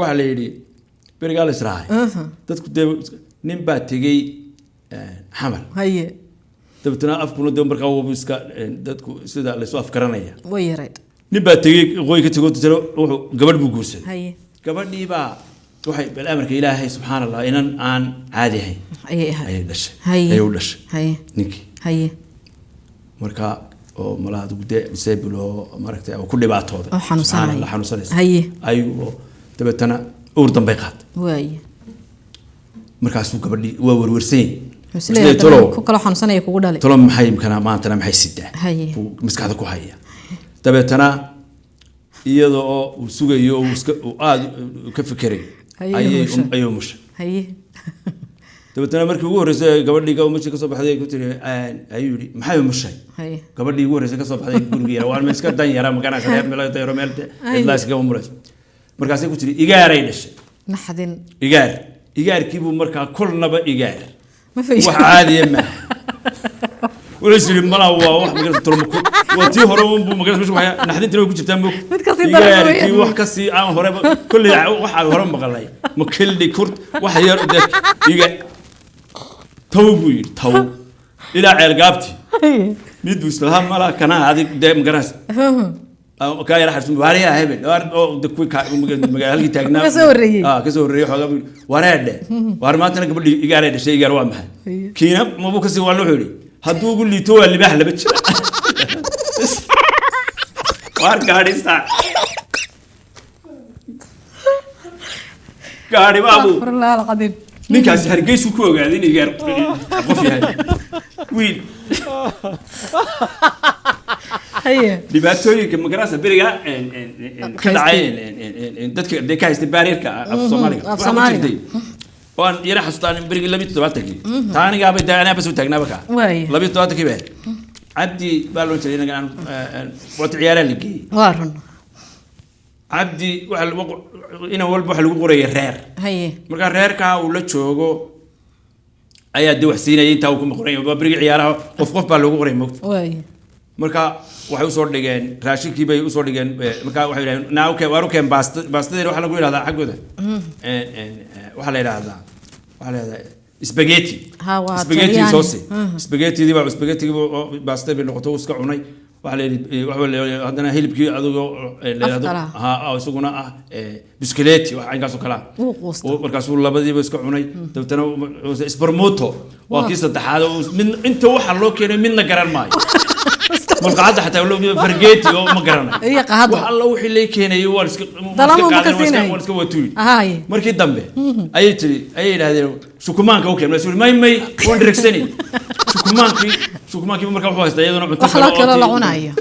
waxa la yiri berigaal Israa'iil dadku nin baa tagay xamal haye dabtana afkuna markaa uu iska dadku sida la soo afkaranaya way yareed nin baa tagay qoy ka tago wuxuu gabadh buu guursaday haye gabadhii baa waxay bal amarka Ilaahay subhanallaah inan aan caadi ahayn ayay dhashay ayuu dhashay haye ninki haye marka oo malaad gudee disable oo maragtay oo ku dhibaatooday oo xanuunsanay haye ayuu dabtana uur dambe qaad way markaas uu gabadhii waa warwarsan ku kala xanuunsanay kugu dhalay tolo maxay imkana maanta maxay sidaa haye maskaxda ku haya dabtana iyadoo uu sugayo oo iska aad ka fikiray ayuu mushay haye dabtana markii ugu horeysay gabadhii oo mushay ka soo baxday ku tiri ayuu yiri maxay mushay haye gabadhii ugu horeysay ka soo baxday guriga waan iska dan yara magana ka meel tayro meel idlaas ka muras markaas ay ku tiri igaaray dhashay naxdin igaarkii buu markaa kulnaba igaar wax caadi ma wala shiri mala waa wax magaalada tolmo wati hore buu magaalada meesha waxa naxdintii ku jirtaa mo igaarkii wax ka sii aan hore kulli waxa hore maqalay ma kildhi kurt wax yar iga توبي تو إلى عالقابتي ميدو سلام ملا كنا هذه دائم جراس كاي راح اسمه واريا هبل أو دكوي مجال هالكي تاجنا كسور ريح حاجة وارد وارماتنا قبل يجاري الشيء يجاروا معه كينا ما بو كسي والله حولي هدو يقول لي تو اللي بحله بتش وار قاعد يسا قاعد بابو الله القديم ninkaas hargeysu ku ogaadin igar qof yahay wiil haye dhibaatooyinka magarasa beriga ka dhacay dadka ka haystay baariirka af Soomaaliga waan yara xasuustaan beriga 27 taaniga bay daana bas u taagnaba ka 27 baa abdi baaloo jiray inaga aan wad ciyaaraan ligay waarun abdi waxa ina walba waxa lagu qoray reer haye marka reerka uu la joogo ayaa dii wax siinay inta uu ku qoray bariga ciyaaraha qof baa lagu qoray moogta way marka waxay u soo dhigeen raashinkii bay u soo dhigeen marka waxay yiraahdeen naawkee waarukeen baastadii waxa lagu yiraahdaa xaqooda waxa la yiraahdaa spaghetti spaghetti sauce spaghetti diba spaghetti baastadii noqoto iska cunay waxa hadana hilibkii adigoo leeyahay isaguna biskeleeti waxa inkaas oo kala markaas uu labadiiba iska cunay dabtana isbarmoto waa kii saddexaad inta waxa loo keenay midna garan maayo malqaad xataa loo fargeeti oo ma garanay wax alla wixii la keenay waa iska watuy markii dambe ayay yiraahdeen shukumaanka oo keenay may waan direcsani shukumaankii markaa wuxuu haystaa iyaduna cunto kale la cunayo